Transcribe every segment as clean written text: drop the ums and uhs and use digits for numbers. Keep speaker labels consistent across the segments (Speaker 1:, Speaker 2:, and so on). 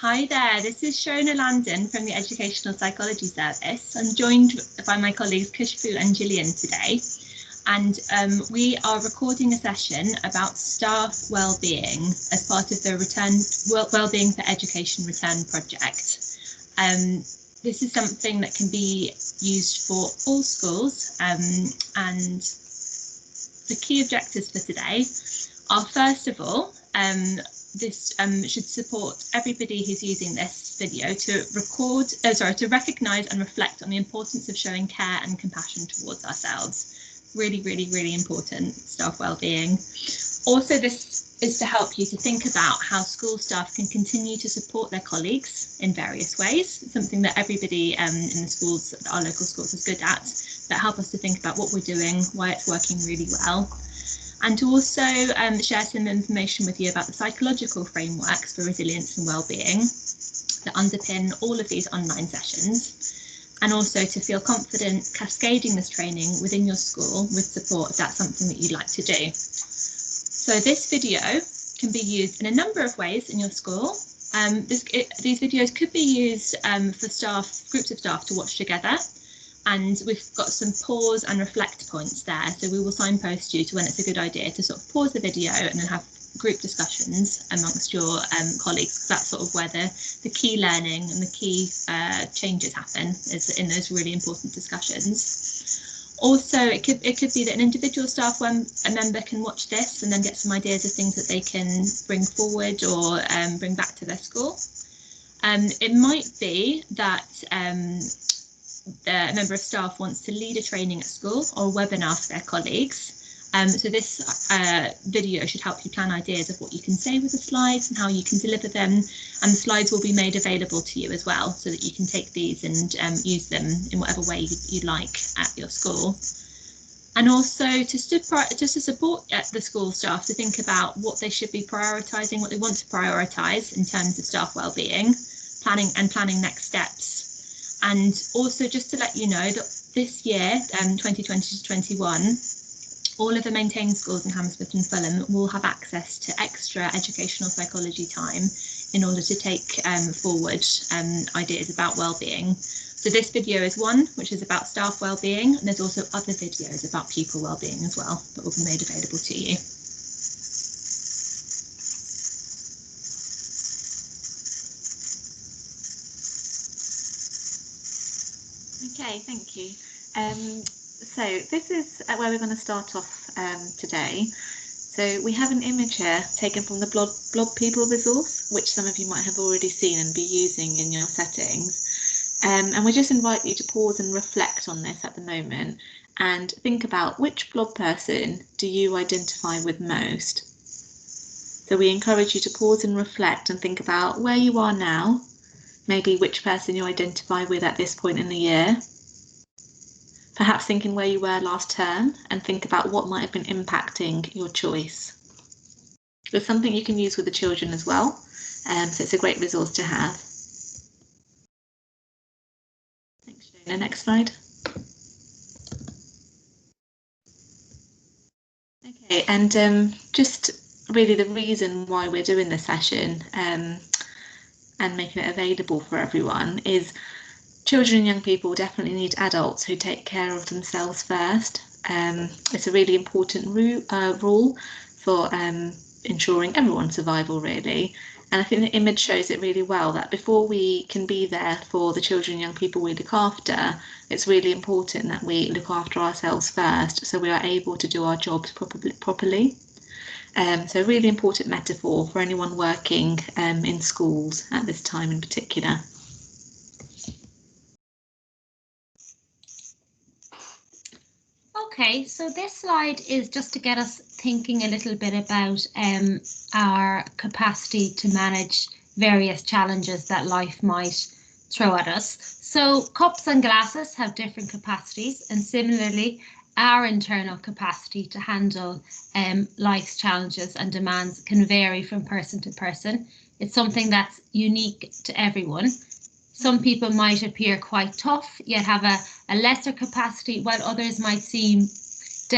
Speaker 1: Hi there, this is Shona Landon from the Educational Psychology Service. I'm joined by my colleagues Kushbu and Gillian today, and we are recording a session about staff wellbeing as part of the Wellbeing for Education Return project. This is something that can be used for all schools, and the key objectives for today are, first of all, this should support everybody who's using this video to recognise and reflect on the importance of showing care and compassion towards ourselves. Really important, staff wellbeing. Also, this is to help you to think about how school staff can continue to support their colleagues in various ways. It's something that everybody in the schools, our local schools, is good at, that help us to think about what we're doing, why it's working really well. And to also share some information with you about the psychological frameworks for resilience and wellbeing that underpin all of these online sessions, and also to feel confident cascading this training within your school with support if that's something that you'd like to do. So this video can be used in a number of ways in your school. These videos could be used for groups of staff to watch together. And we've got some pause and reflect points there, so we will signpost you to when it's a good idea to sort of pause the video and then have group discussions amongst your colleagues. That's sort of where the key learning and the key changes happen, is in those really important discussions. Also, it could be that an individual staff member can watch this and then get some ideas of things that they can bring forward or bring back to their school. It might be that a member of staff wants to lead a training at school or a webinar for their colleagues. So this video should help you plan ideas of what you can say with the slides and how you can deliver them. And the slides will be made available to you as well, so that you can take these and use them in whatever way you'd like at your school. And also just to support the school staff to think about what they should be prioritising, what they want to prioritise in terms of staff wellbeing, planning next steps. And also just to let you know that this year, 2020 to 21, all of the maintained schools in Hammersmith and Fulham will have access to extra educational psychology time in order to take forward ideas about wellbeing. So this video is one which is about staff wellbeing, and there's also other videos about pupil wellbeing as well that will be made available to you.
Speaker 2: Okay, thank you. So this is where we're going to start off today. So we have an image here taken from the Blob People resource, which some of you might have already seen and be using in your settings. And we just invite you to pause and reflect on this at the moment and think about which blob person do you identify with most. So we encourage you to pause and reflect and think about where you are now, maybe which person you identify with at this point in the year, perhaps thinking where you were last term and think about what might have been impacting your choice. It's something you can use with the children as well, so it's a great resource to have. Thanks, Shona. Next slide. Okay, and just really the reason why we're doing this session and making it available for everyone is children and young people definitely need adults who take care of themselves first. It's a really important rule for ensuring everyone's survival, really. And I think the image shows it really well, that before we can be there for the children and young people we look after, it's really important that we look after ourselves first, so we are able to do our jobs properly. So a really important metaphor for anyone working in schools at this time in particular.
Speaker 3: Okay, so this slide is just to get us thinking a little bit about our capacity to manage various challenges that life might throw at us. So cups and glasses have different capacities, and similarly, our internal capacity to handle life's challenges and demands can vary from person to person. It's something that's unique to everyone. Some people might appear quite tough, yet have a lesser capacity, while others might seem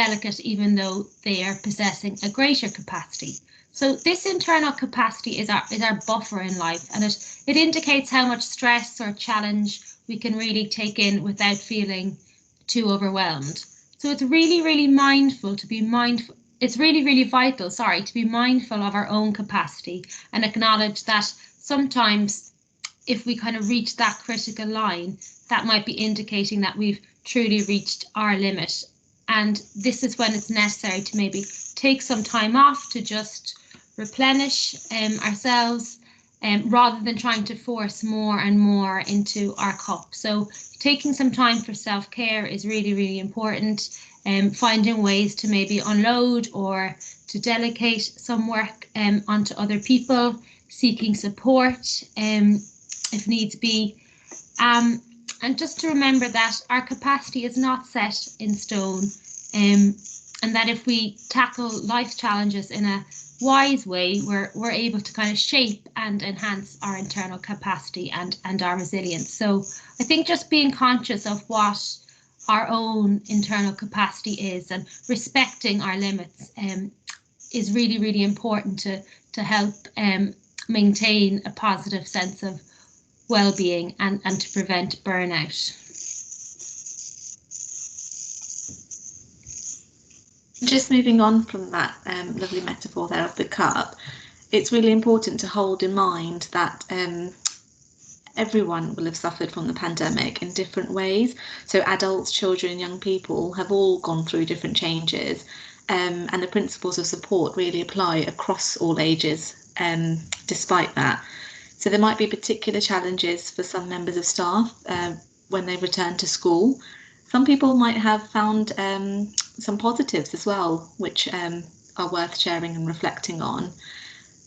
Speaker 3: delicate even though they are possessing a greater capacity. So this internal capacity is our buffer in life, and it indicates how much stress or challenge we can really take in without feeling too overwhelmed. So it's really, really mindful to be mindful. It's really, really vital, to be mindful of our own capacity and acknowledge that sometimes if we kind of reach that critical line, that might be indicating that we've truly reached our limit. And this is when it's necessary to maybe take some time off to just replenish ourselves, rather than trying to force more and more into our cup. So taking some time for self-care is really, really important. Finding ways to maybe unload or to delegate some work onto other people, seeking support if needs be. And just to remember that our capacity is not set in stone, and that if we tackle life challenges in a wise way, we're able to kind of shape and enhance our internal capacity and our resilience. So I think just being conscious of what our own internal capacity is and respecting our limits is really, really important to help maintain a positive sense of well-being and to prevent burnout.
Speaker 2: Just moving on from that lovely metaphor there of the cup, it's really important to hold in mind that everyone will have suffered from the pandemic in different ways. So adults, children, young people have all gone through different changes, and the principles of support really apply across all ages despite that. So there might be particular challenges for some members of staff when they return to school. Some people might have found some positives as well, which are worth sharing and reflecting on.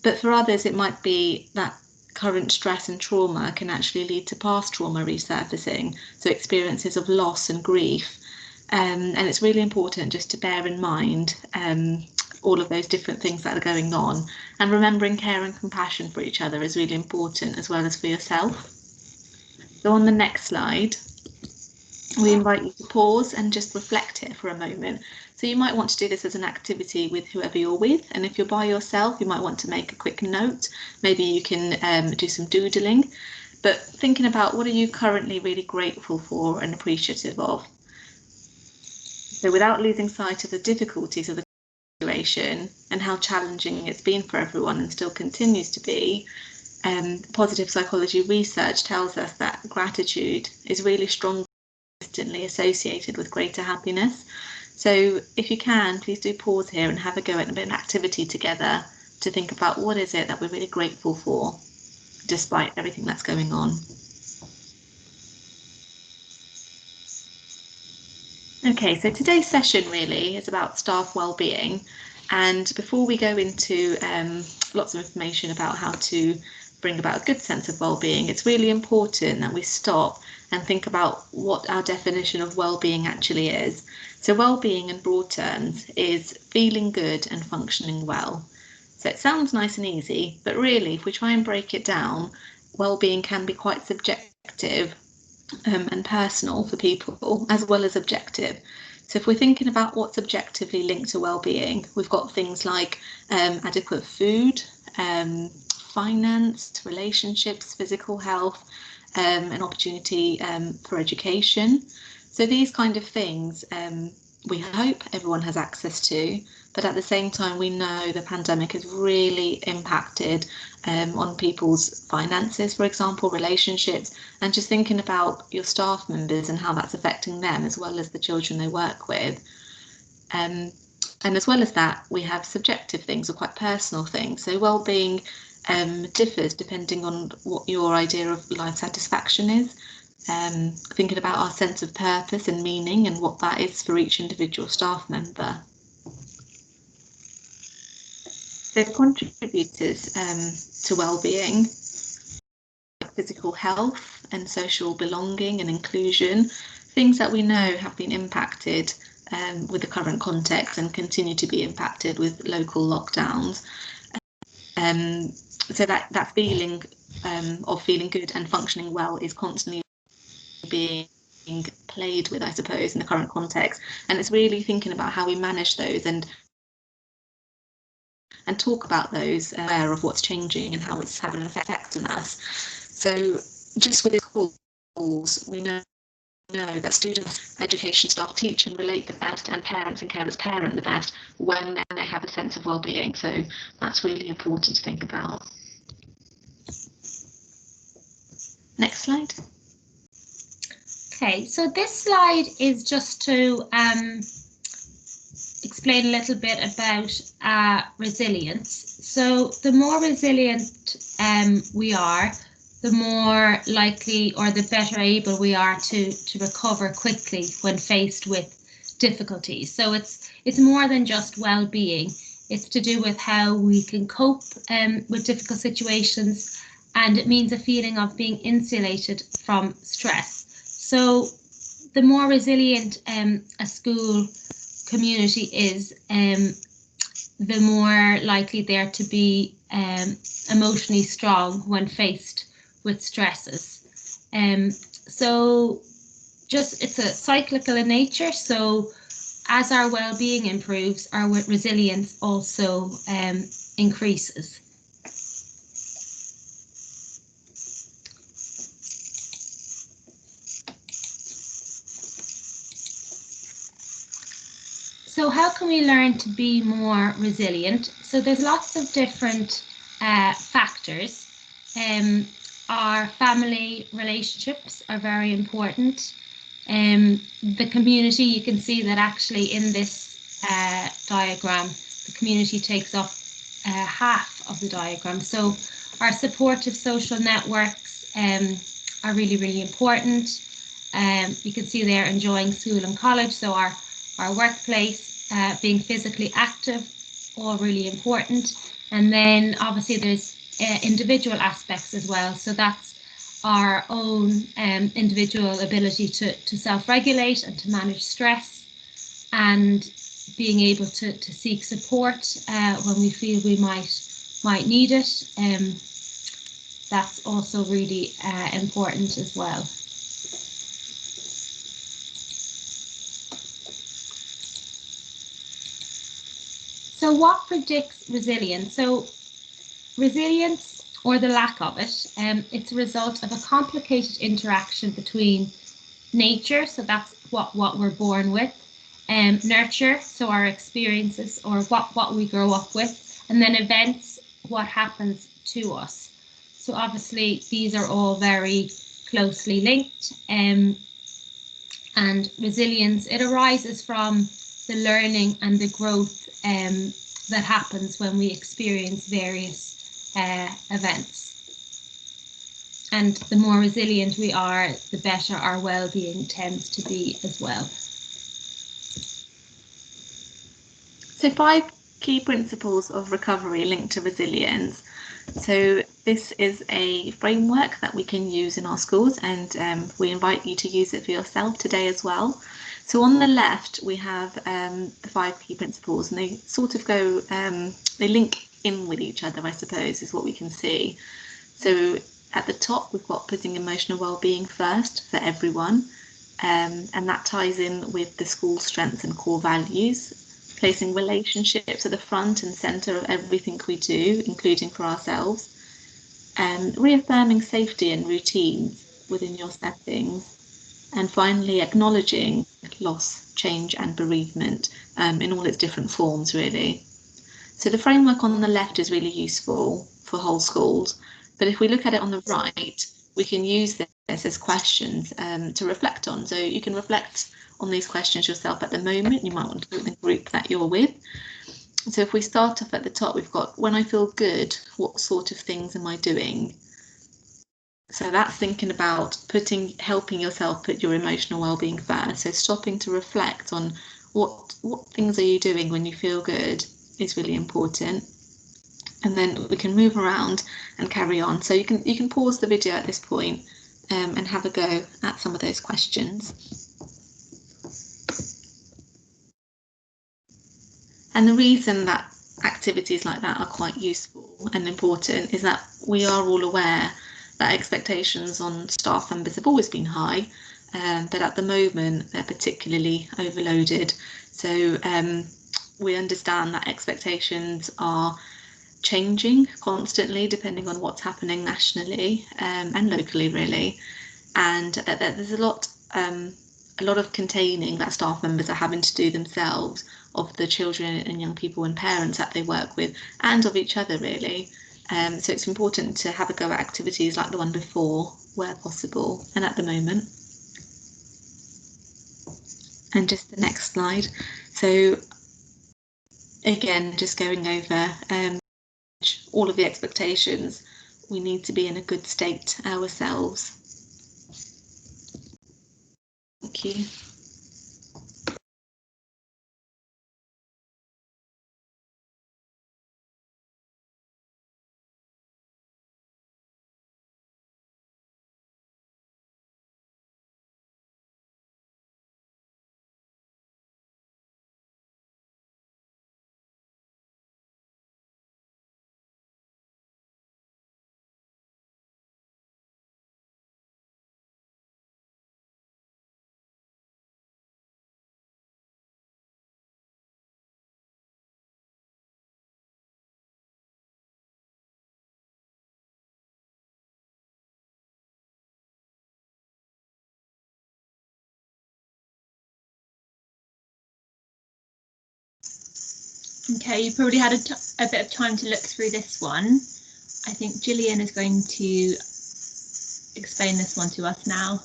Speaker 2: But for others, it might be that current stress and trauma can actually lead to past trauma resurfacing, so experiences of loss and grief. And it's really important just to bear in mind all of those different things that are going on, and remembering care and compassion for each other is really important, as well as for yourself. So on the next slide, we invite you to pause and just reflect here for a moment. So you might want to do this as an activity with whoever you're with, and if you're by yourself, you might want to make a quick note. Maybe you can do some doodling, but thinking about what are you currently really grateful for and appreciative of. So without losing sight of the difficulties of the situation and how challenging it's been for everyone and still continues to be, positive psychology research tells us that gratitude is really strongly associated with greater happiness. So if you can, please do pause here and have a go at a bit of an activity together to think about what is it that we're really grateful for despite everything that's going on. Okay, so today's session really is about staff wellbeing, and before we go into lots of information about how to bring about a good sense of well-being, it's really important that we stop and think about what our definition of well-being actually is. So well-being in broad terms is feeling good and functioning well. So it sounds nice and easy, but really if we try and break it down, well-being can be quite subjective and personal for people, as well as objective. So if we're thinking about what's objectively linked to well-being, we've got things like adequate food, finance, relationships, physical health, an opportunity for education. So these kind of things we hope everyone has access to, but at the same time we know the pandemic has really impacted on people's finances, for example, relationships, and just thinking about your staff members and how that's affecting them as well as the children they work with. And as well as that, we have subjective things or quite personal things. So well-being differs depending on what your idea of life satisfaction is. Thinking about our sense of purpose and meaning and what that is for each individual staff member. So contributors to well-being, physical health and social belonging and inclusion, things that we know have been impacted with the current context and continue to be impacted with local lockdowns. So that feeling of feeling good and functioning well is constantly being played with, I suppose, in the current context. And it's really thinking about how we manage those and talk about those, aware of what's changing and how it's having an effect on us. So just with schools, we know that students, education staff teach and relate the best, and parents and carers parent the best when they have a sense of well-being. So that's really important to think about. Next slide.
Speaker 3: Okay, so this slide is just to explain a little bit about resilience. So the more resilient we are, the more likely or the better able we are to recover quickly when faced with difficulties. So it's more than just well-being. It's to do with how we can cope with difficult situations, and it means a feeling of being insulated from stress. So the more resilient a school community is, the more likely they're to be emotionally strong when faced with stresses. So just it's a cyclical in nature. So as our well-being improves, our resilience also increases. So how can we learn to be more resilient? So there's lots of different factors. Our family relationships are very important. The community, you can see that actually in this diagram, the community takes up half of the diagram. So our supportive social networks are really, really important. You can see they're enjoying school and college. So our workplace, being physically active, all really important. And then obviously there's individual aspects as well. So that's our own individual ability to self-regulate and to manage stress, and being able to seek support when we feel we might need it. That's also really important as well. So what predicts resilience? So resilience, or the lack of it, it's a result of a complicated interaction between nature, so that's what we're born with, nurture, so our experiences or what we grow up with, and then events, what happens to us. So obviously these are all very closely linked, and resilience, it arises from the learning and the growth that happens when we experience various events. And the more resilient we are, the better our well-being tends to be as well.
Speaker 2: So 5 key principles of recovery linked to resilience. So this is a framework that we can use in our schools, and we invite you to use it for yourself today as well. So on the left, we have the 5 key principles, and they sort of go, they link in with each other, I suppose, is what we can see. So at the top, we've got putting emotional well-being first for everyone, and that ties in with the school strengths and core values, placing relationships at the front and centre of everything we do, including for ourselves, and reaffirming safety and routines within your settings, and finally acknowledging loss, change and bereavement in all its different forms, really. So the framework on the left is really useful for whole schools, but if we look at it on the right, we can use this as questions to reflect on. So you can reflect on these questions yourself at the moment. You might want to do it in the group that you're with. So if we start off at the top, we've got, when I feel good, what sort of things am I doing? So that's thinking about helping yourself put your emotional well-being first. So stopping to reflect on what things are you doing when you feel good is really important. And then we can move around and carry on. So you can pause the video at this point and have a go at some of those questions. And the reason that activities like that are quite useful and important is that we are all aware that expectations on staff members have always been high, but at the moment they're particularly overloaded. So we understand that expectations are changing constantly depending on what's happening nationally and locally, really, and that there's a lot of containing that staff members are having to do themselves of the children and young people and parents that they work with, and of each other, really. So it's important to have a go at activities like the one before, where possible, and at the moment. And just the next slide. So again, just going over all of the expectations, we need to be in a good state ourselves. Thank you.
Speaker 1: Okay, you probably had a bit of time to look through this one. I think Gillian is going to explain this one to us now.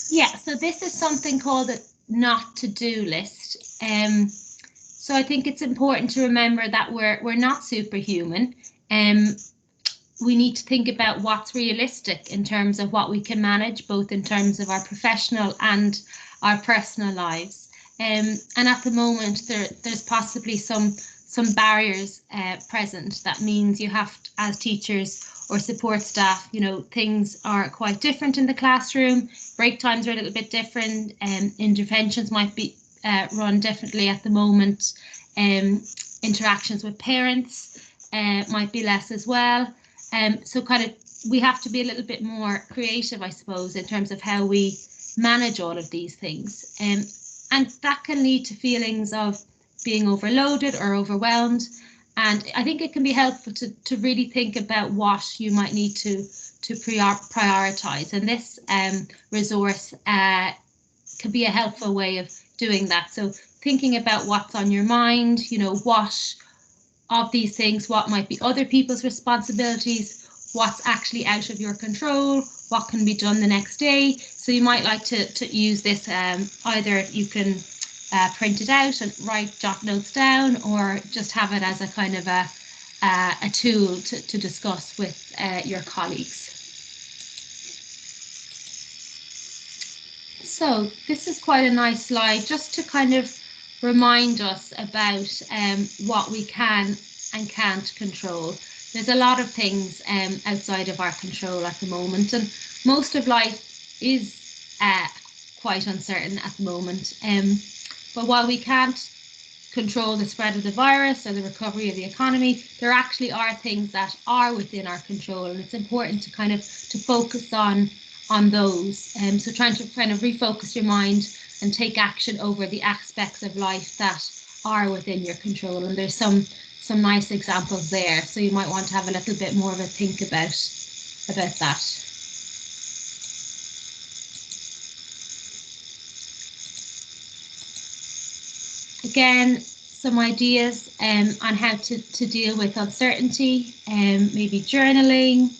Speaker 3: Yeah, so this is something called a not to do list. So I think it's important to remember that we're not superhuman. We need to think about what's realistic in terms of what we can manage, both in terms of our professional and our personal lives. And at the moment, there's possibly some barriers present. That means you have to, as teachers or support staff, things are quite different in the classroom. Break times are a little bit different, and interventions might be run differently at the moment. Interactions with parents might be less as well. So we have to be a little bit more creative, I suppose, in terms of how we manage all of these things. And that can lead to feelings of being overloaded or overwhelmed. And I think it can be helpful to really think about what you might need to prioritise. And this resource can be a helpful way of doing that. So thinking about what's on your mind, what of these things, what might be other people's responsibilities, what's actually out of your control, what can be done the next day. So you might like to use this, either you can print it out and jot notes down, or just have it as a kind of a tool to discuss with your colleagues. So this is quite a nice slide, just to kind of remind us about what we can and can't control. There's a lot of things outside of our control at the moment, and most of life is quite uncertain at the moment. But while we can't control the spread of the virus or the recovery of the economy, there actually are things that are within our control, and it's important to kind of focus on those. So trying to kind of refocus your mind and take action over the aspects of life that are within your control. And there's some nice examples there, so you might want to have a little bit more of a think about that. Again, some ideas on how to deal with uncertainty, maybe journaling.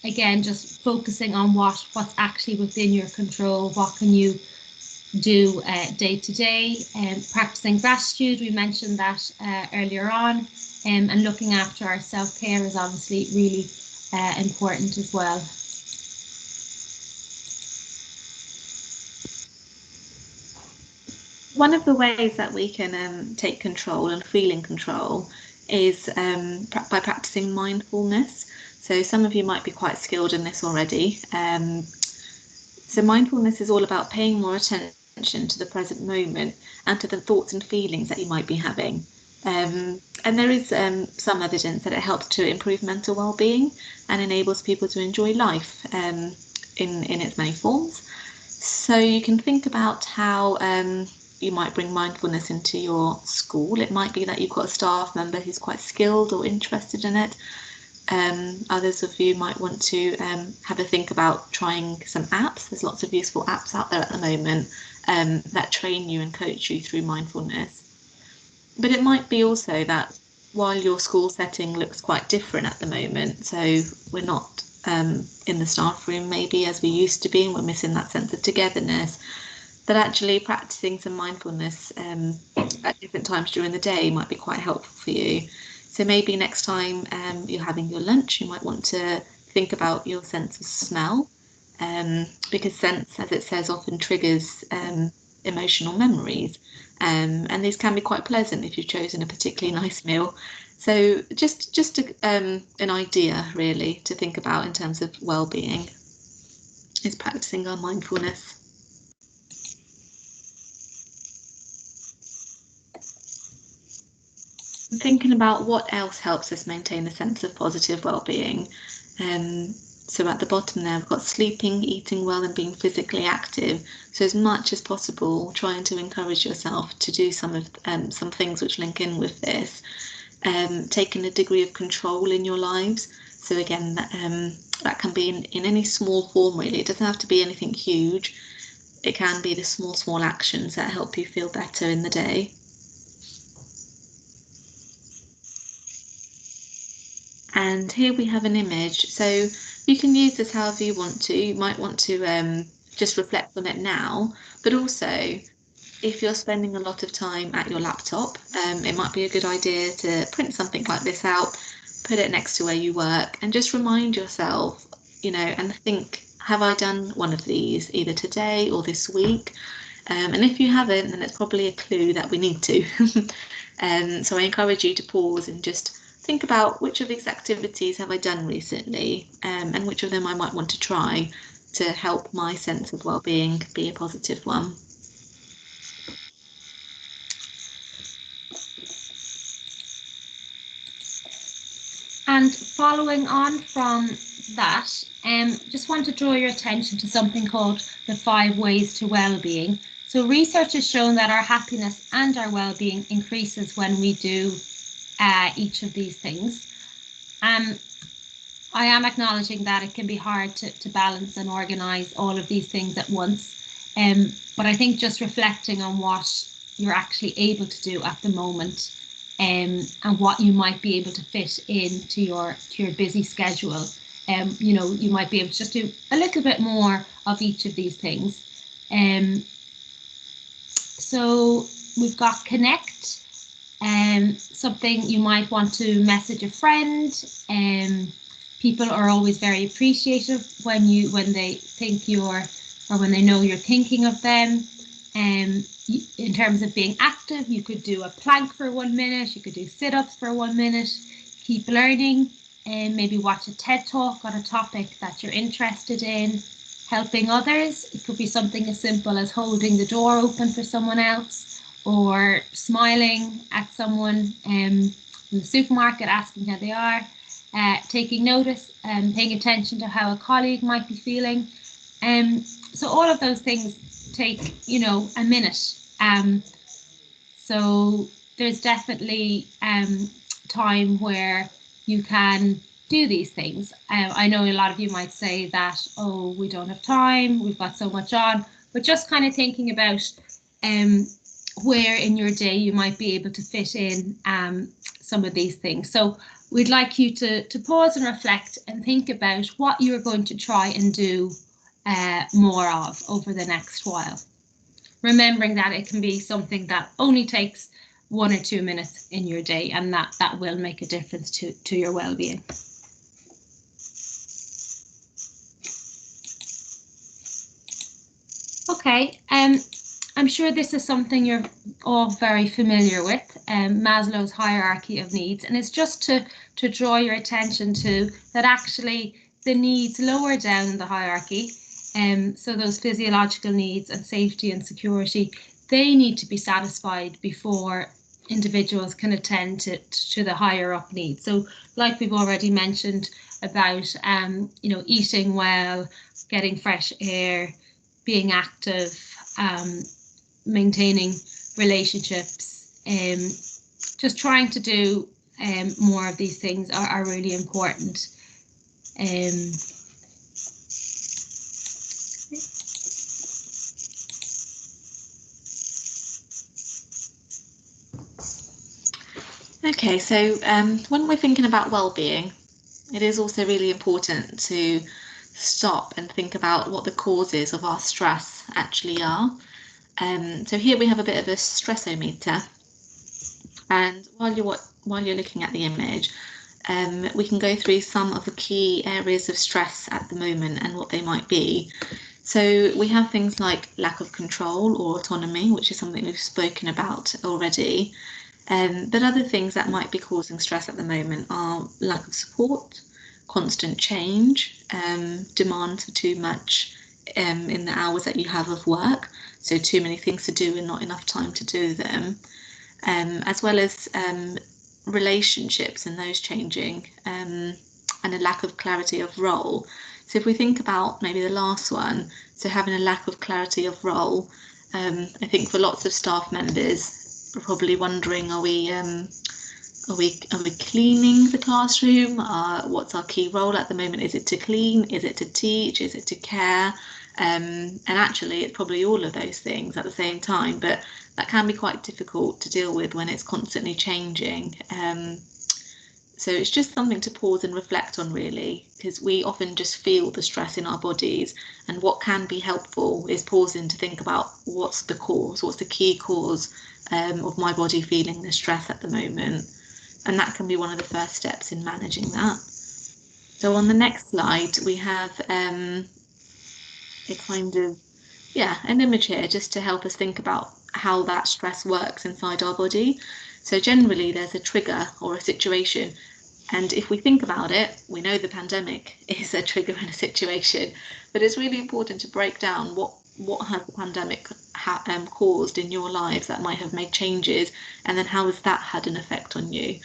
Speaker 3: Again, just focusing on what's actually within your control. What can you do day to day? Practicing gratitude, we mentioned that earlier on, and looking after our self-care is obviously really important as well.
Speaker 2: One of the ways that we can take control and feel in control is by practicing mindfulness. So some of you might be quite skilled in this already. So mindfulness is all about paying more attention to the present moment and to the thoughts and feelings that you might be having. And there is some evidence that it helps to improve mental well-being and enables people to enjoy life. in its many forms. So you can think about how you might bring mindfulness into your school. It might be that you've got a staff member who's quite skilled or interested in it. Others of you might want to have a think about trying some apps. There's lots of useful apps out there at the moment that train you and coach you through mindfulness. But it might be also that while your school setting looks quite different at the moment, so we're not in the staff room maybe as we used to be, and we're missing that sense of togetherness, that actually practicing some mindfulness at different times during the day might be quite helpful for you. So maybe next time you're having your lunch, you might want to think about your sense of smell, because sense, as it says, often triggers emotional memories, and these can be quite pleasant if you've chosen a particularly nice meal. So just an idea really to think about in terms of well-being is practicing our mindfulness. Thinking about what else helps us maintain a sense of positive well-being. So at the bottom there, we've got sleeping, eating well, and being physically active. So as much as possible, trying to encourage yourself to do some things which link in with this. Taking a degree of control in your lives. So again, that can be in any small form really. It doesn't have to be anything huge. It can be the small actions that help you feel better in the day. And here we have an image. So you can use this however you want to. You might want to just reflect on it now, but also if you're spending a lot of time at your laptop, it might be a good idea to print something like this out, put it next to where you work, and just remind yourself, and think, have I done one of these either today or this week? And if you haven't, then it's probably a clue that we need to. So I encourage you to pause and just think about which of these activities have I done recently, and which of them I might want to try to help my sense of well-being be a positive one.
Speaker 3: And following on from that, just want to draw your attention to something called the 5 ways to well-being. So research has shown that our happiness and our well-being increases when we do each of these things. I am acknowledging that it can be hard to balance and organise all of these things at once, but I think just reflecting on what you're actually able to do at the moment, and what you might be able to fit into your busy schedule. You might be able to just do a little bit more of each of these things. So we've got connect, something you might want to message a friend. People are always very appreciative when they think when they know you're thinking of them. In terms of being active, you could do a plank for 1 minute, you could do sit-ups for 1 minute, keep learning, and maybe watch a TED talk on a topic that you're interested in. Helping others, it could be something as simple as holding the door open for someone else, or smiling at someone in the supermarket, asking how they are, taking notice and paying attention to how a colleague might be feeling. So all of those things take, a minute. So there's definitely time where you can do these things. I know a lot of you might say that, oh, we don't have time, we've got so much on, but just kind of thinking about where in your day you might be able to fit in some of these things. So we'd like you to pause and reflect and think about what you're going to try and do more of over the next while. Remembering that it can be something that only takes 1 or 2 minutes in your day, and that will make a difference to your well-being. Okay, I'm sure this is something you're all very familiar with, Maslow's hierarchy of needs, and it's just to draw your attention to that actually the needs lower down in the hierarchy, so those physiological needs and safety and security, they need to be satisfied before individuals can attend to the higher up needs. So like we've already mentioned about eating well, getting fresh air, being active, maintaining relationships, just trying to do more of these things are really important.
Speaker 2: Okay, so when we're thinking about well-being, it is also really important to stop and think about what the causes of our stress actually are. So here we have a bit of a stressometer, and while you're looking at the image, we can go through some of the key areas of stress at the moment and what they might be. So we have things like lack of control or autonomy, which is something we've spoken about already. But other things that might be causing stress at the moment are lack of support, constant change, demand for too much in the hours that you have of work, so too many things to do and not enough time to do them, as well as relationships and those changing, and a lack of clarity of role. So if we think about maybe the last one, so having a lack of clarity of role, I think for lots of staff members, we're probably wondering, are we cleaning the classroom? What's our key role at the moment? Is it to clean? Is it to teach? Is it to care? And actually, it's probably all of those things at the same time, but that can be quite difficult to deal with when it's constantly changing. So it's just something to pause and reflect on, really, because we often just feel the stress in our bodies, and what can be helpful is pausing to think about what's the cause, what's the key cause of my body feeling the stress at the moment, and that can be one of the first steps in managing that. So on the next slide we have a kind of an image here just to help us think about how that stress works inside our body. So generally there's a trigger or a situation, and if we think about it, we know the pandemic is a trigger in a situation, but it's really important to break down what has the pandemic caused in your lives that might have made changes, and then how has that had an effect on you,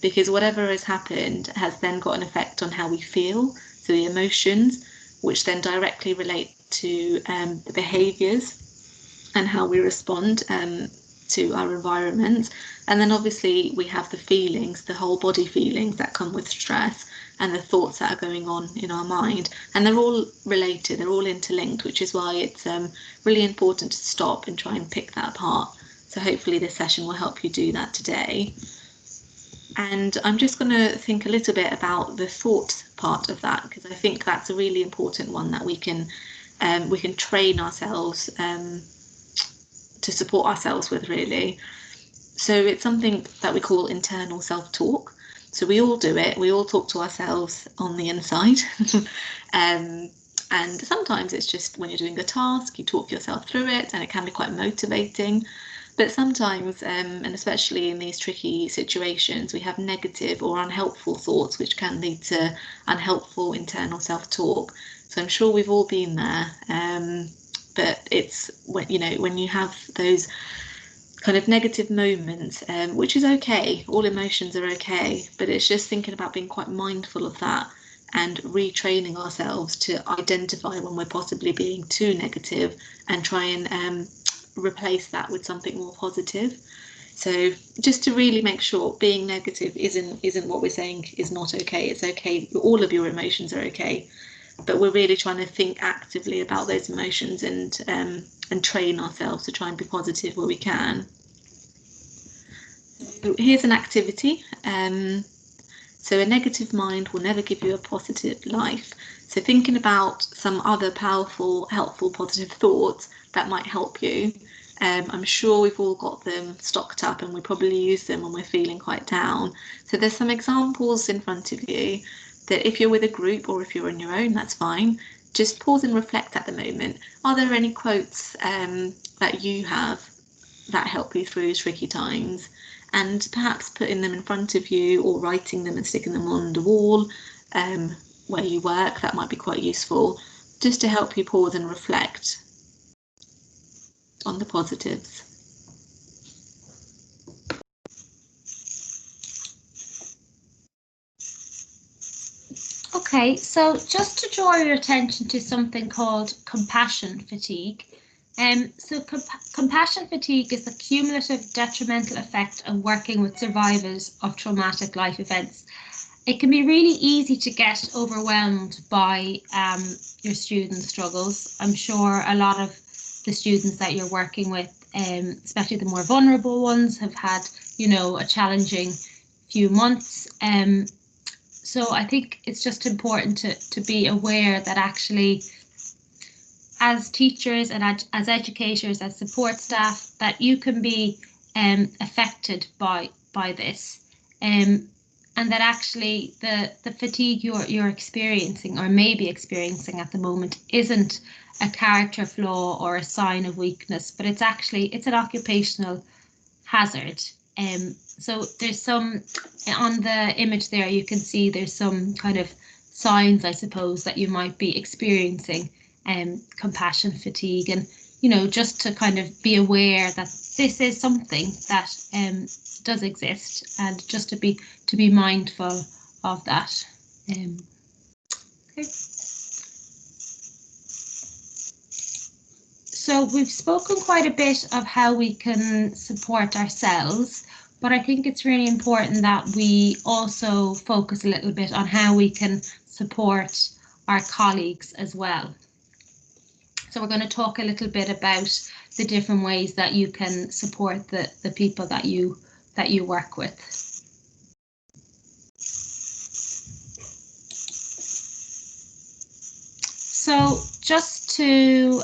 Speaker 2: because whatever has happened has then got an effect on how we feel, so the emotions, which then directly relate to the behaviours and how we respond to our environment. And then obviously we have the feelings, the whole body feelings that come with stress, and the thoughts that are going on in our mind, and they're all related, they're all interlinked, which is why it's really important to stop and try and pick that apart. So hopefully this session will help you do that today. And I'm just going to think a little bit about the thought part of that, because I think that's a really important one that we can train ourselves to support ourselves with, really. So it's something that we call internal self-talk. So we all do it, we all talk to ourselves on the inside. And sometimes it's just when you're doing a task, you talk yourself through it, and it can be quite motivating. But sometimes, and especially in these tricky situations, we have negative or unhelpful thoughts, which can lead to unhelpful internal self-talk. So I'm sure we've all been there. But it's when you have those kind of negative moments, which is okay, all emotions are okay, but it's just thinking about being quite mindful of that and retraining ourselves to identify when we're possibly being too negative and try and replace that with something more positive. So just to really make sure being negative isn't what we're saying is not okay. It's okay, all of your emotions are okay, but we're really trying to think actively about those emotions and train ourselves to try and be positive where we can. So here's an activity. So a negative mind will never give you a positive life. So thinking about some other powerful, helpful, positive thoughts that might help you. I'm sure we've all got them stocked up, and we probably use them when we're feeling quite down. So there's some examples in front of you that if you're with a group or if you're on your own, that's fine. Just pause and reflect at the moment. Are there any quotes that you have that help you through tricky times? And perhaps putting them in front of you or writing them and sticking them on the wall where you work, that might be quite useful, just to help you pause and reflect on the positives.
Speaker 3: Okay, so just to draw your attention to something called compassion fatigue. Compassion fatigue is the cumulative detrimental effect of working with survivors of traumatic life events. It can be really easy to get overwhelmed by your students' struggles. I'm sure a lot of the students that you're working with, especially the more vulnerable ones, have had, a challenging few months. So I think it's just important to be aware that actually, as teachers and as educators, as support staff, that you can be affected by this, and that actually the fatigue you're experiencing or maybe experiencing at the moment isn't a character flaw or a sign of weakness, but it's an occupational hazard. So there's some, on the image there, you can see there's some kind of signs, I suppose, that you might be experiencing compassion fatigue, and just to kind of be aware that this is something that does exist, and just to be mindful of that. Okay. So we've spoken quite a bit of how we can support ourselves, but I think it's really important that we also focus a little bit on how we can support our colleagues as well. So we're going to talk a little bit about the different ways that you can support the people that you work with. So just to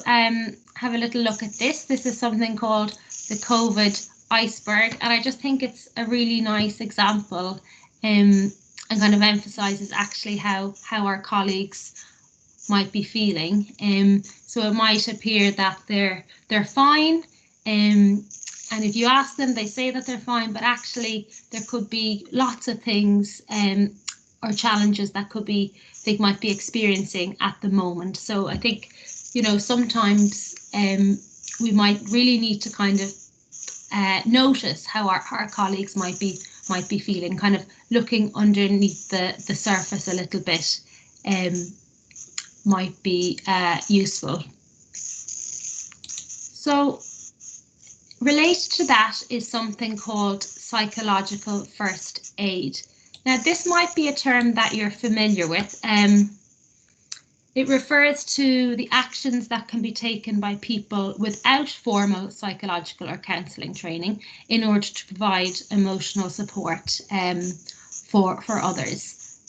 Speaker 3: have a little look at this. This is something called the COVID iceberg, and I just think it's a really nice example and kind of emphasises actually how our colleagues might be feeling. So it might appear that they're fine, and if you ask them, they say that they're fine, but actually there could be lots of things or challenges that they might be experiencing at the moment. So I think, sometimes we might really need to kind of notice how our colleagues might be feeling, kind of looking underneath the surface a little bit might be useful. So related to that is something called psychological first aid. Now, this might be a term that you're familiar with. It refers to the actions that can be taken by people without formal psychological or counselling training in order to provide emotional support for others.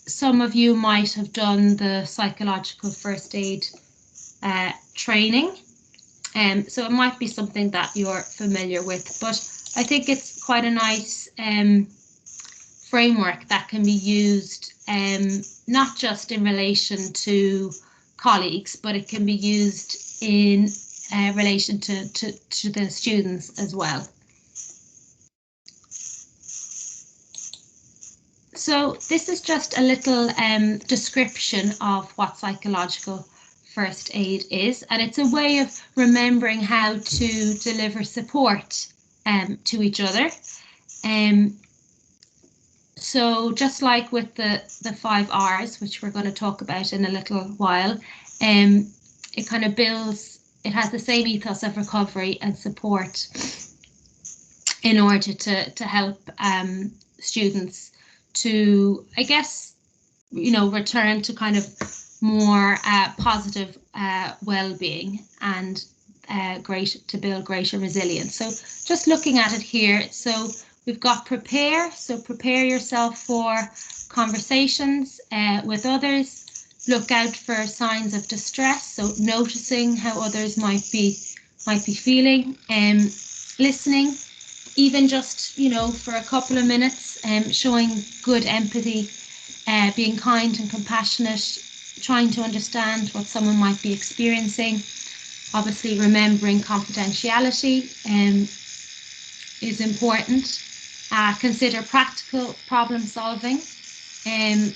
Speaker 3: Some of you might have done the psychological first aid training, so it might be something that you're familiar with, but I think it's quite a nice framework that can be used not just in relation to colleagues, but it can be used in relation to the students as well. So this is just a little description of what psychological first aid is, and it's a way of remembering how to deliver support to each other. So just like with the 5 R's, which we're going to talk about in a little while, it kind of builds, it has the same ethos of recovery and support in order to help students to, I guess, return to kind of more positive well-being and to build greater resilience. So just looking at it here, so we've got prepare, so prepare yourself for conversations with others. Look out for signs of distress, so noticing how others might be feeling, listening, even just for a couple of minutes, showing good empathy, being kind and compassionate, trying to understand what someone might be experiencing. Obviously, remembering confidentiality is important. Consider practical problem solving.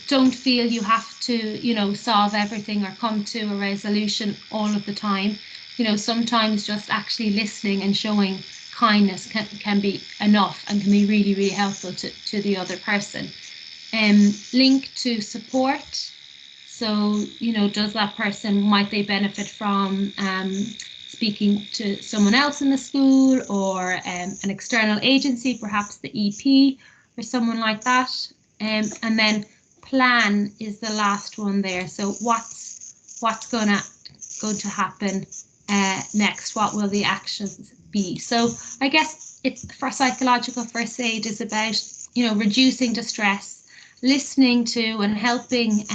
Speaker 3: Don't feel you have to, solve everything or come to a resolution all of the time. Sometimes just actually listening and showing kindness can be enough and can be really, really helpful to the other person. link to support. So, you know, does that person, might they benefit from speaking to someone else in the school, or an external agency, perhaps the EP or someone like that. And then plan is the last one there. So what's going to happen next? What will the actions be? So I guess it's for psychological first aid is about, you know, reducing distress, listening to and helping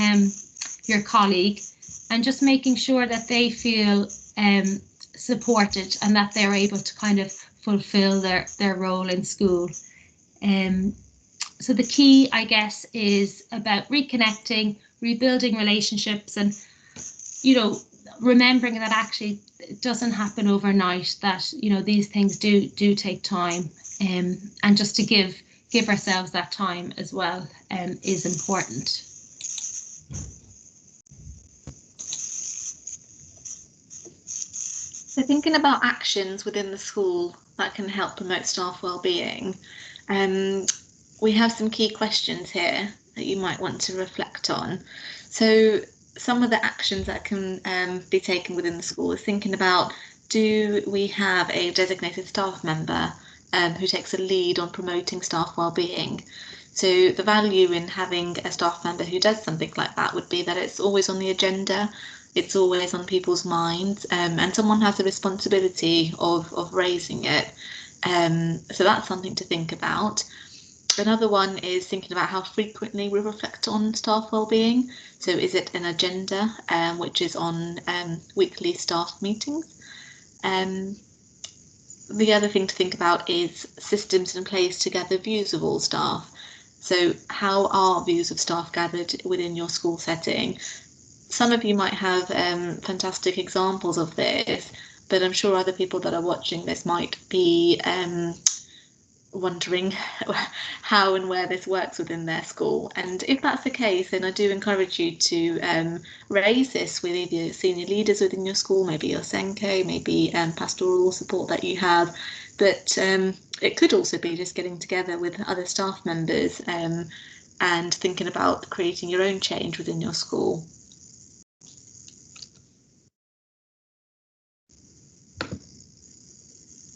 Speaker 3: your colleague, and just making sure that they feel supported and that they're able to kind of fulfill their role in school. So the key, I guess, is about reconnecting, rebuilding relationships, and, you know, remembering that actually it doesn't happen overnight, that, you know, these things do take time, and just to give ourselves that time as well is important.
Speaker 2: So thinking about actions within the school that can help promote staff wellbeing, we have some key questions here that you might want to reflect on. So some of the actions that can be taken within the school is thinking about, do we have a designated staff member who takes a lead on promoting staff wellbeing? So the value in having a staff member who does something like that would be that it's always on the agenda, it's always on people's minds, and someone has a responsibility of raising it. So that's something to think about. Another one is thinking about how frequently we reflect on staff wellbeing. So is it an agenda, which is on weekly staff meetings? The other thing to think about is systems in place to gather views of all staff. So how are views of staff gathered within your school setting? Some of you might have fantastic examples of this, but I'm sure other people that are watching this might be wondering how and where this works within their school. And if that's the case, then I do encourage you to raise this with either senior leaders within your school, maybe your Senko, maybe pastoral support that you have. But it could also be just getting together with other staff members and thinking about creating your own change within your school.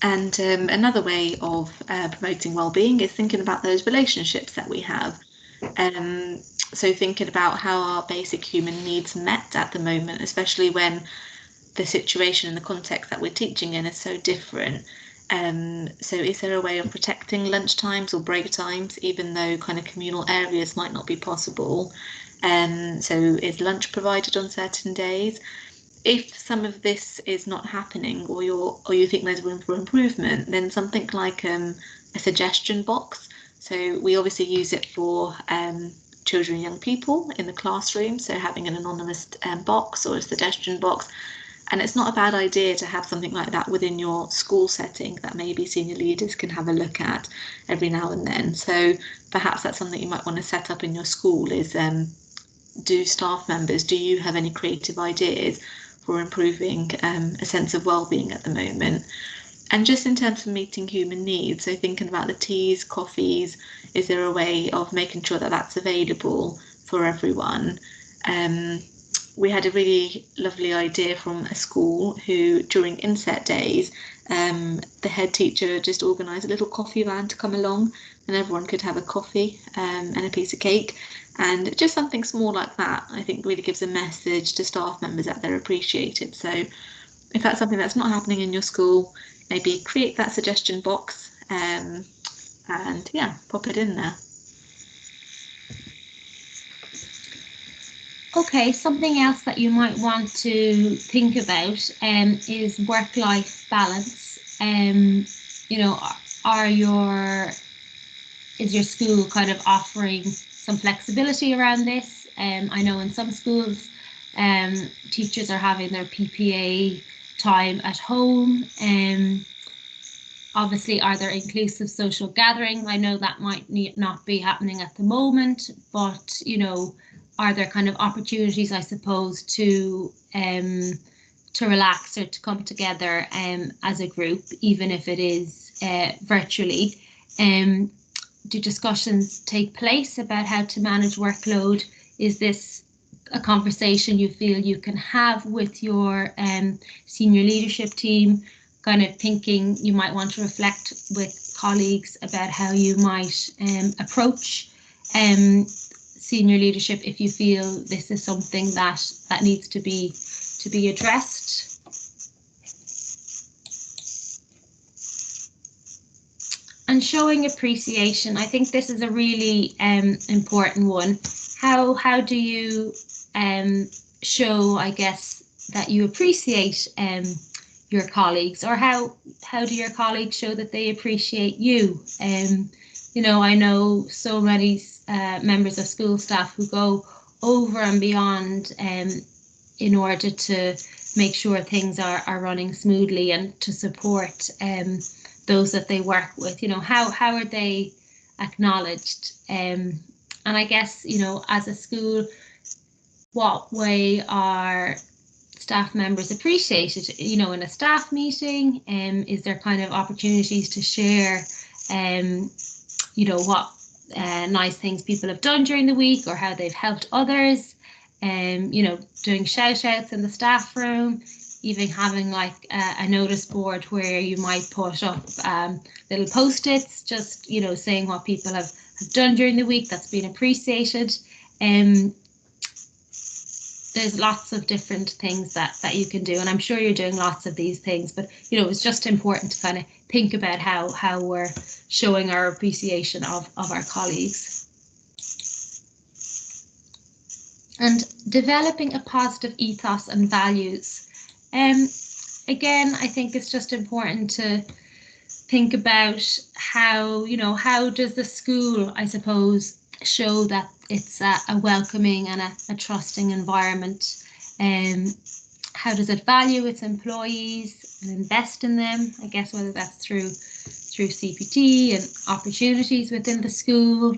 Speaker 2: And another way of promoting well-being is thinking about those relationships that we have. So thinking about how our basic human needs met at the moment, especially when the situation and the context that we're teaching in is so different. So is there a way of protecting lunch times or break times, even though kind of communal areas might not be possible? So is lunch provided on certain days? If some of this is not happening, or you think there's room for improvement, then something like a suggestion box. So we obviously use it for children and young people in the classroom, so having an anonymous box or a suggestion box. And it's not a bad idea to have something like that within your school setting that maybe senior leaders can have a look at every now and then. So perhaps that's something you might want to set up in your school is, do you have any creative ideas for improving a sense of well-being at the moment? And just in terms of meeting human needs, so thinking about the teas, coffees, is there a way of making sure that that's available for everyone? We had a really lovely idea from a school who, during inset days, the head teacher just organised a little coffee van to come along, and everyone could have a coffee and a piece of cake. And just something small like that, I think, really gives a message to staff members that they're appreciated. So if that's something that's not happening in your school, maybe create that suggestion box and yeah, pop it in there.
Speaker 3: Okay, something else that you might want to think about is work-life balance. You know, is your school kind of offering some flexibility around this? I know in some schools, teachers are having their PPA time at home. Obviously, are there inclusive social gatherings? I know that might not be happening at the moment, but, you know, are there kind of opportunities, I suppose, to relax or to come together as a group, even if it is virtually? do discussions take place about how to manage workload? Is this a conversation you feel you can have with your senior leadership team, kind of thinking you might want to reflect with colleagues about how you might approach senior leadership if you feel this is something that needs to be addressed? And showing appreciation, I think this is a really important one. How do you show, I guess, that you appreciate your colleagues, or how do your colleagues show that they appreciate you? You know, I know so many members of school staff who go over and beyond in order to make sure things are running smoothly and to support those that they work with. You know, how are they acknowledged? And I guess, you know, as a school, what way are staff members appreciated? You know, in a staff meeting, is there kind of opportunities to share, you know, what nice things people have done during the week or how they've helped others? You know, doing shout outs in the staff room, even having like a notice board where you might put up little post-its, just, you know, saying what people have done during the week that's been appreciated. There's lots of different things that you can do, and I'm sure you're doing lots of these things, but, you know, it's just important to kind of think about how we're showing our appreciation of our colleagues. And developing a positive ethos and values. Again, I think it's just important to think about how, you know, how does the school, I suppose, show that it's a welcoming and a trusting environment. How does it value its employees and invest in them? I guess whether that's through CPD and opportunities within the school.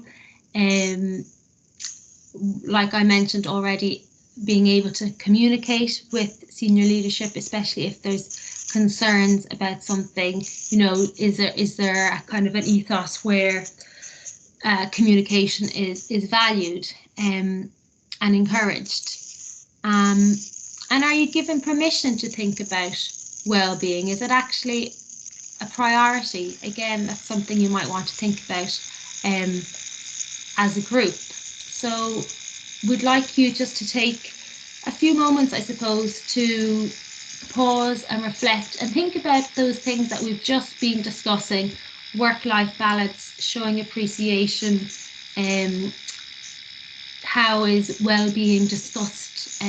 Speaker 3: Like I mentioned already, being able to communicate with senior leadership, especially if there's concerns about something. You know, is there a kind of an ethos where communication is valued and encouraged? And are you given permission to think about well-being? Is it actually a priority? Again, that's something you might want to think about as a group. So we'd like you just to take a few moments, I suppose, to pause and reflect and think about those things that we've just been discussing: work-life balance, showing appreciation, how is well-being discussed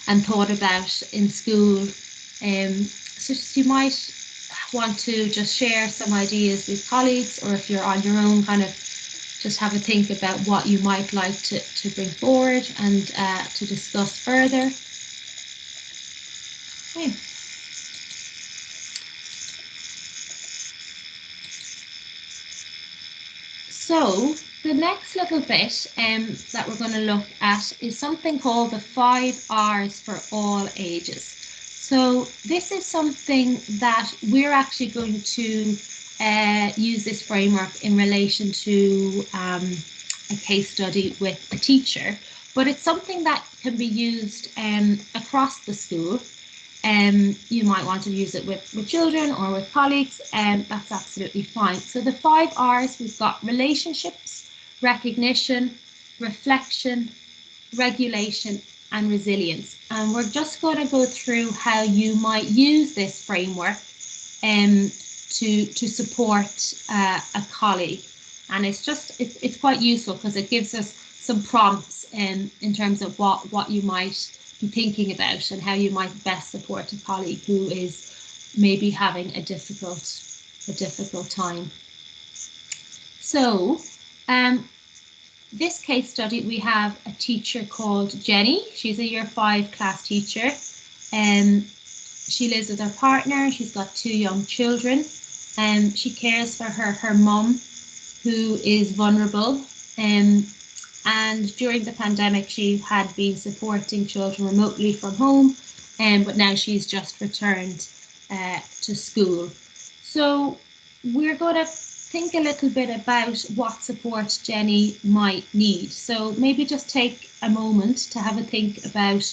Speaker 3: and thought about in school. So you might want to just share some ideas with colleagues, or if you're on your own, kind of just have a think about what you might like to bring forward and to discuss further. Okay. So the next little bit that we're going to look at is something called the 5 R's for all ages. So this is something that we're actually going to use this framework in relation to a case study with a teacher, but it's something that can be used across the school. You might want to use it with children or with colleagues, and that's absolutely fine. So the 5 R's, we've got relationships, recognition, reflection, regulation, and resilience. And we're just going to go through how you might use this framework to support a colleague. And it's quite useful because it gives us some prompts in terms of what you might be thinking about and how you might best support a colleague who is maybe having a difficult time. So this case study, we have a teacher called Jenny. She's a year 5 class teacher, and she lives with her partner. She's got 2 young children, and she cares for her mum, who is vulnerable. And during the pandemic, she had been supporting children remotely from home, but now she's just returned to school. So we're going to think a little bit about what support Jenny might need. So maybe just take a moment to have a think about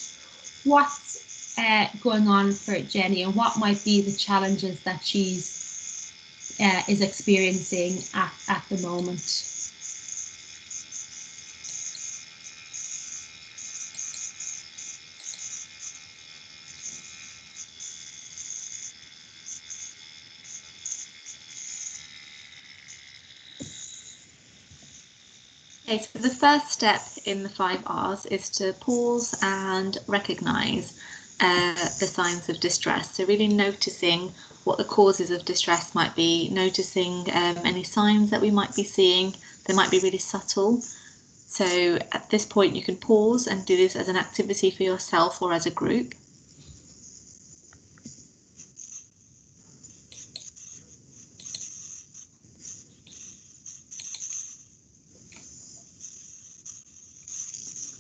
Speaker 3: what's going on for Jenny and what might be the challenges that she's is experiencing at the moment.
Speaker 2: Okay, so the first step in the 5 R's is to pause and recognise the signs of distress. So really noticing what the causes of distress might be, noticing any signs that we might be seeing. They might be really subtle. So at this point you can pause and do this as an activity for yourself or as a group.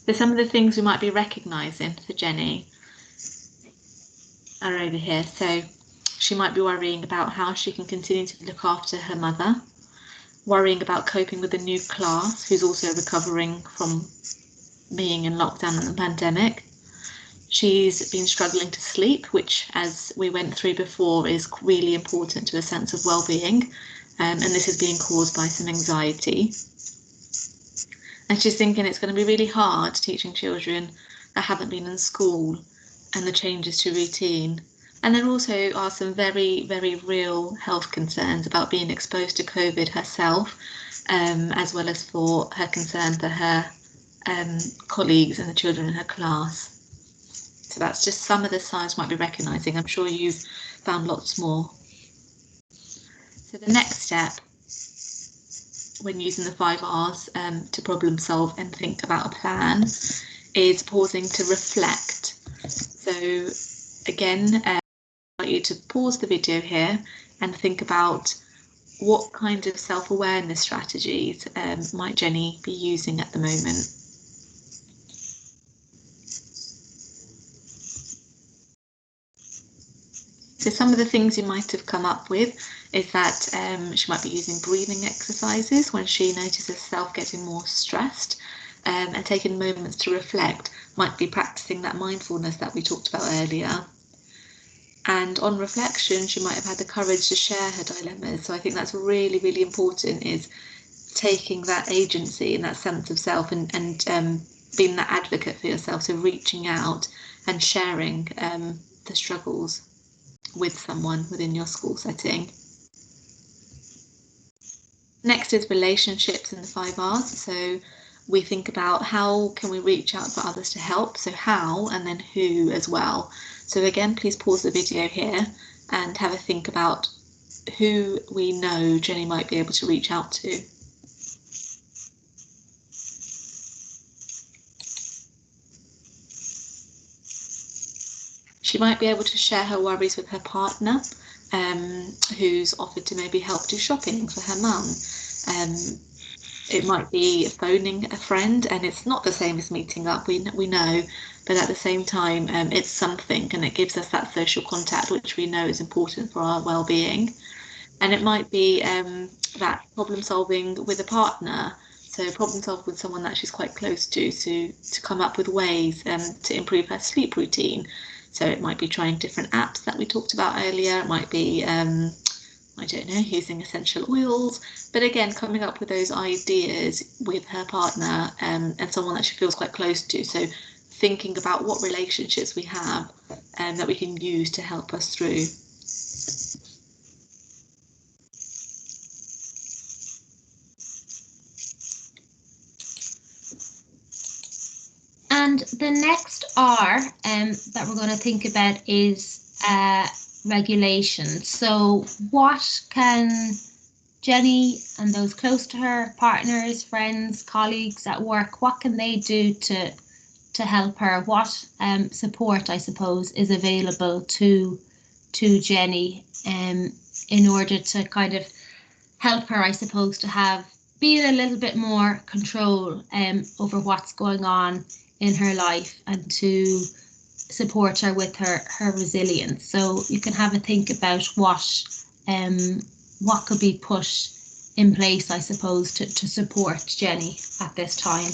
Speaker 2: So some of the things we might be recognising for Jenny are over here. So she might be worrying about how she can continue to look after her mother, worrying about coping with a new class who's also recovering from being in lockdown and the pandemic. She's been struggling to sleep, which, as we went through before, is really important to a sense of well-being, and this is being caused by some anxiety. And she's thinking it's going to be really hard teaching children that haven't been in school and the changes to routine. And there also are some very, very real health concerns about being exposed to COVID herself, as well as for her concern for her colleagues and the children in her class. So that's just some of the signs you might be recognising. I'm sure you've found lots more. So the next step, when using the 5 R's to problem solve and think about a plan, is pausing to reflect. So again, I want you to pause the video here and think about what kind of self-awareness strategies might Jenny be using at the moment. So some of the things you might have come up with is that she might be using breathing exercises when she notices herself getting more stressed, and taking moments to reflect, might be practicing that mindfulness that we talked about earlier. And on reflection, she might have had the courage to share her dilemmas. So I think that's really, really important, is taking that agency and that sense of self and being that advocate for yourself. So reaching out and sharing the struggles with someone within your school setting. Next is relationships in the 5 R's. So we think about how can we reach out for others to help. So how, and then who as well. So again, please pause the video here and have a think about who we know Jenny might be able to reach out to. She might be able to share her worries with her partner, who's offered to maybe help do shopping for her mum. It might be phoning a friend, and it's not the same as meeting up, we know, but at the same time, it's something, and it gives us that social contact, which we know is important for our well-being. And it might be that problem solving with a partner. So problem solve with someone that she's quite close to come up with ways to improve her sleep routine. So it might be trying different apps that we talked about earlier. It might be, I don't know, using essential oils. But again, coming up with those ideas with her partner and someone that she feels quite close to. So thinking about what relationships we have that we can use to help us through.
Speaker 3: And the next R that we're going to think about is regulation. So what can Jenny and those close to her, partners, friends, colleagues at work, what can they do to help her? What support, I suppose, is available to Jenny in order to kind of help her, I suppose, to be in a little bit more control over what's going on in her life and to support her with her resilience. So you can have a think about what could be put in place, I suppose, to support Jenny at this time.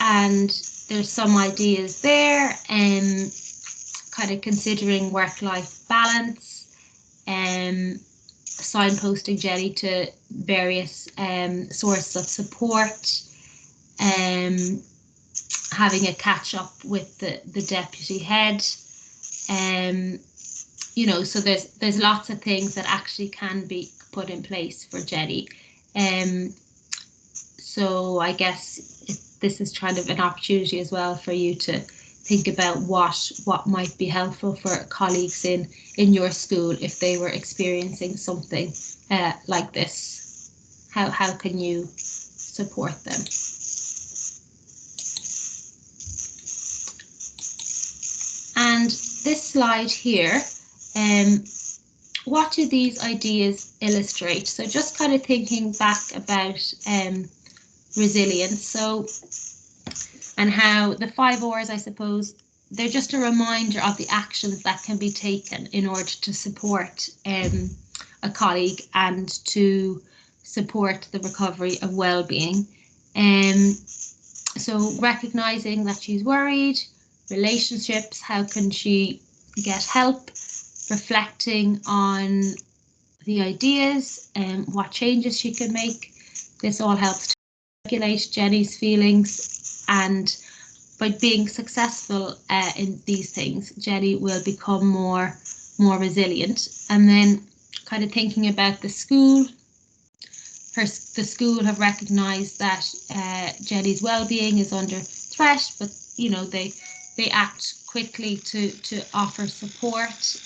Speaker 3: And there's some ideas there, kind of considering work-life balance, signposting Jenny to various sources of support, having a catch up with the deputy head, you know, so there's lots of things that actually can be put in place for Jenny. So I guess this is kind of an opportunity as well for you to think about what might be helpful for colleagues in your school if they were experiencing something like this. How can you support them? And this slide here, what do these ideas illustrate? So just kind of thinking back about resilience. So, and how the 5 R's, I suppose, they're just a reminder of the actions that can be taken in order to support a colleague and to support the recovery of well-being. So recognising that she's worried, relationships, how can she get help, reflecting on the ideas and what changes she can make. This all helps to regulate Jenny's feelings, and by being successful in these things, Jenny will become more resilient. And then kind of thinking about the school, the school have recognised that Jenny's well-being is under threat, but you know they act quickly to offer support.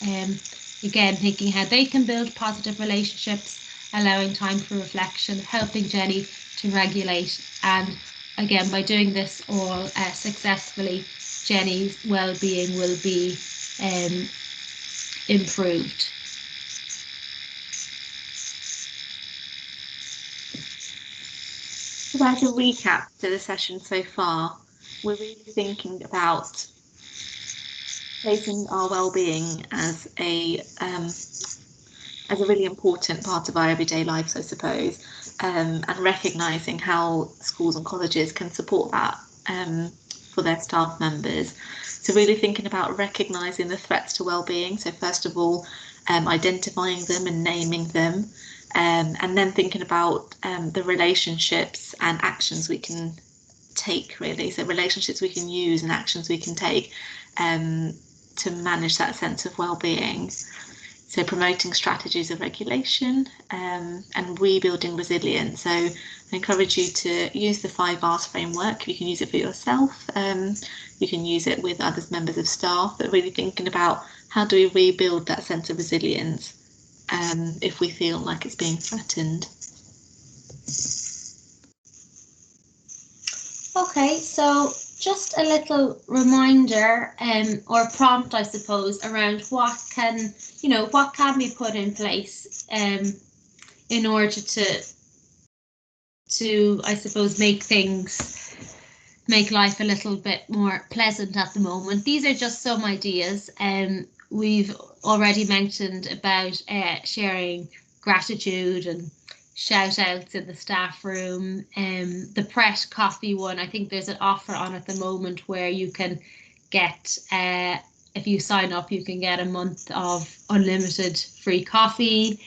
Speaker 3: Again, thinking how they can build positive relationships, allowing time for reflection, helping Jenny to regulate, and again, by doing this all successfully, Jenny's well-being will be improved.
Speaker 2: So as a recap to the session so far, we're really thinking about placing our well-being as a really important part of our everyday lives, I suppose, and recognising how schools and colleges can support that for their staff members. So really thinking about recognising the threats to well-being. So first of all, identifying them and naming them, and then thinking about the relationships and actions we can take, really. So relationships we can use and actions we can take to manage that sense of well-being. So promoting strategies of regulation and rebuilding resilience. So I encourage you to use the 5 R's framework. You can use it for yourself. You can use it with other members of staff, but really thinking about how do we rebuild that sense of resilience if we feel like it's being threatened.
Speaker 3: Okay, so just a little reminder or prompt, I suppose, around what can be put in place in order to I suppose make life a little bit more pleasant at the moment. These are just some ideas. We've already mentioned about sharing gratitude and shout outs in the staff room. The Pret coffee one, I think there's an offer on at the moment where you can get, if you sign up, you can get a month of unlimited free coffee.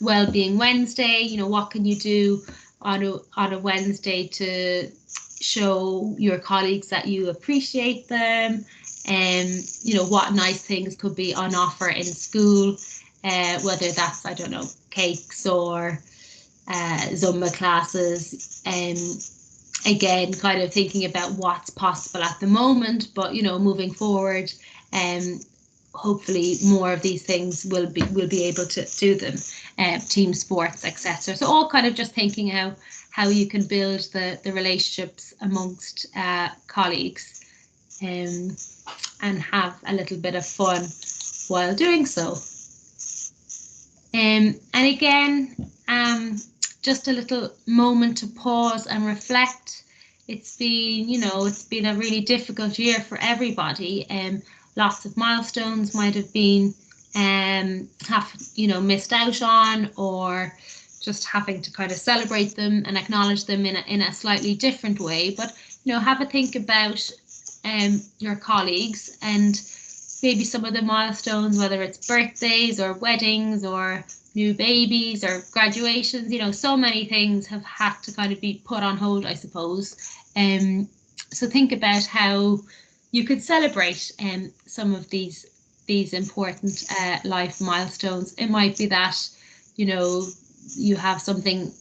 Speaker 3: Wellbeing Wednesday, what can you do on a Wednesday to show your colleagues that you appreciate them? What nice things could be on offer in school, whether that's, I don't know, cakes or Zumba classes. Again, kind of thinking about what's possible at the moment, but moving forward, hopefully more of these things will be able to do them. Team sports, etc. So all kind of just thinking how you can build the relationships amongst colleagues and have a little bit of fun while doing so. And again, just a little moment to pause and reflect. It's been a really difficult year for everybody, lots of milestones might have been missed out on, or just having to kind of celebrate them and acknowledge them in a slightly different way. But have a think about your colleagues and maybe some of the milestones, whether it's birthdays or weddings or new babies or graduations. So many things have had to kind of be put on hold, I suppose. So think about how you could celebrate some of these important life milestones. It might be that you have something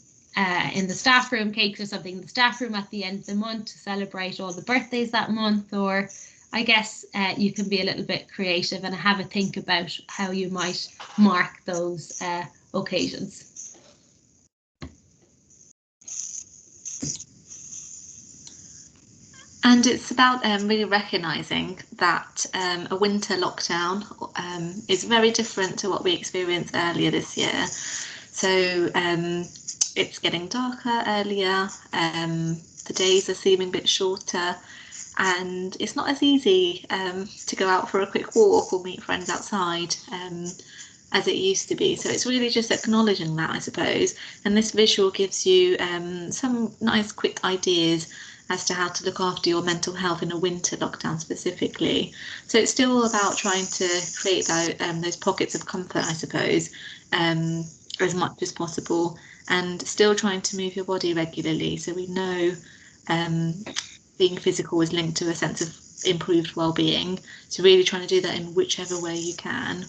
Speaker 3: in the staff room, cakes or something in the staff room at the end of the month to celebrate all the birthdays that month. Or I guess you can be a little bit creative and have a think about how you might mark those occasions.
Speaker 2: And it's about really recognising that a winter lockdown is very different to what we experienced earlier this year. So it's getting darker earlier, the days are seeming a bit shorter, and it's not as easy to go out for a quick walk or meet friends outside as it used to be. So it's really just acknowledging that, I suppose. And this visual gives you some nice quick ideas as to how to look after your mental health in a winter lockdown specifically. So it's still about trying to create those pockets of comfort, I suppose, as much as possible, and still trying to move your body regularly. So we know being physical is linked to a sense of improved well-being. So really trying to do that in whichever way you can.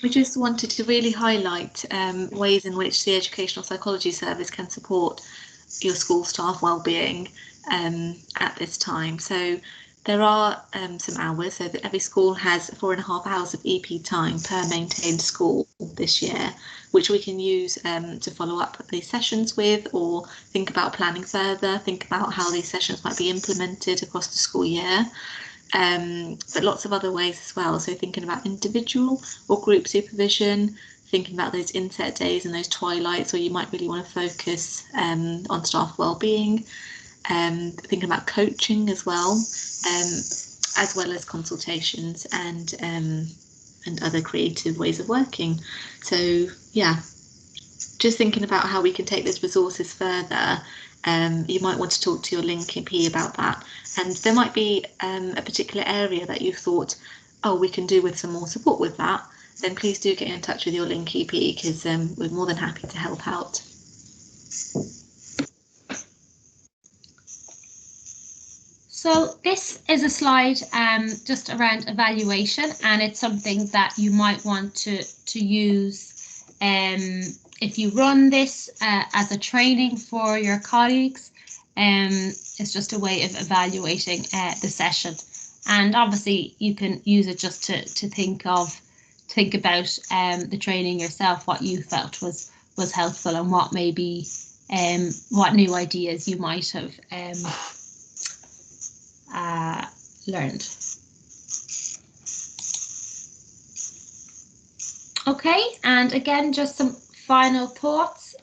Speaker 2: We just wanted to really highlight ways in which the Educational Psychology Service can support your school staff well-being at this time. So there are some hours, so that every school has 4.5 hours of EP time per maintained school this year, which we can use to follow up these sessions with, or think about planning further, think about how these sessions might be implemented across the school year. But lots of other ways as well. So thinking about individual or group supervision, thinking about those inset days and those twilights where you might really want to focus on staff well-being, thinking about coaching as well as consultations and other creative ways of working. So yeah, just thinking about how we can take these resources further. You might want to talk to your link EP about that, and there might be a particular area that you thought, oh, we can do with some more support with that. Then please do get in touch with your link EP, because we're more than happy to help out.
Speaker 3: So this is a slide just around evaluation, and it's something that you might want to use if you run this as a training for your colleagues. It's just a way of evaluating the session, and obviously you can use it just to think about the training yourself, what you felt was helpful, and what maybe what new ideas you might have learned. Okay, and again, just some final thoughts.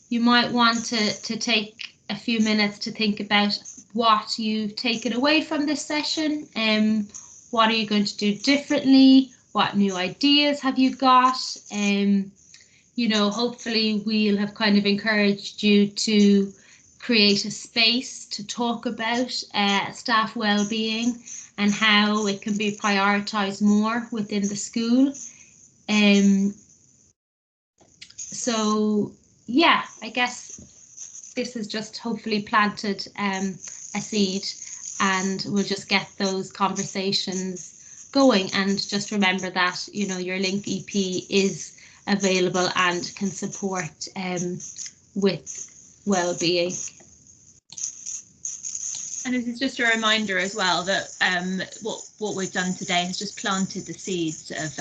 Speaker 3: You might want to take a few minutes to think about what you've taken away from this session. What are you going to do differently? What new ideas have you got? Hopefully we'll have kind of encouraged you to create a space to talk about staff well-being and how it can be prioritised more within the school. So yeah, I guess this has just hopefully planted a seed, and we'll just get those conversations going. And just remember that your link EP is available and can support with well-being.
Speaker 1: And this is just a reminder as well that what we've done today has just planted the seeds of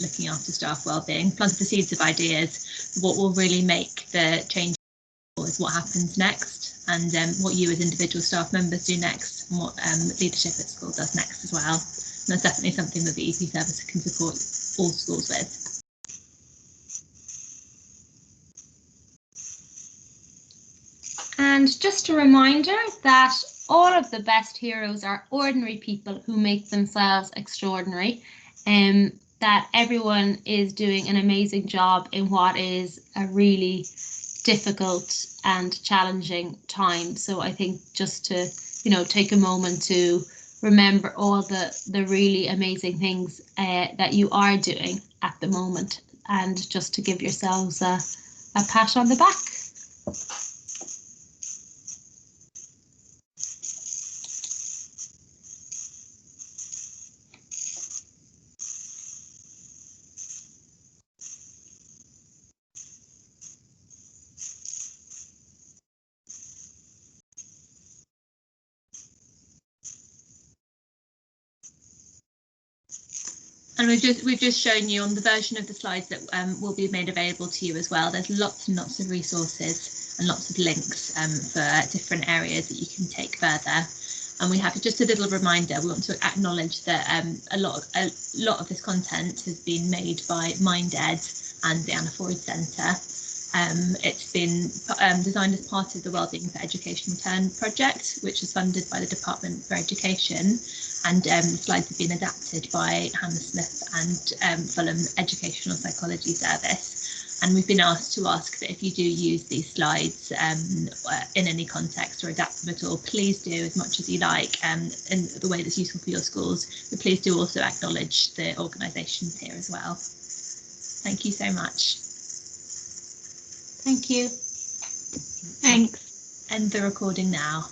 Speaker 1: looking after staff wellbeing, planted the seeds of ideas. What will really make the change is what happens next, and what you as individual staff members do next, and what leadership at school does next as well. And that's definitely something that the EP service can support all schools with.
Speaker 3: And just a reminder that all of the best heroes are ordinary people who make themselves extraordinary, that everyone is doing an amazing job in what is a really difficult and challenging time. So I think just to, take a moment to remember all the really amazing things that you are doing at the moment, and just to give yourselves a pat on the back.
Speaker 1: And we've just shown you on the version of the slides that will be made available to you as well. There's lots and lots of resources and lots of links for different areas that you can take further. And we have just a little reminder. We want to acknowledge that a lot of this content has been made by MindEd and the Anna Freud Centre. It's been designed as part of the Wellbeing for Education Return project, which is funded by the Department for Education. And the slides have been adapted by Hannah Smith and Fulham Educational Psychology Service. And we've been asked to ask that if you do use these slides in any context or adapt them at all, please do as much as you like in the way that's useful for your schools. But please do also acknowledge the organisations here as well. Thank you so much.
Speaker 3: Thank you.
Speaker 2: Thanks.
Speaker 1: End the recording now.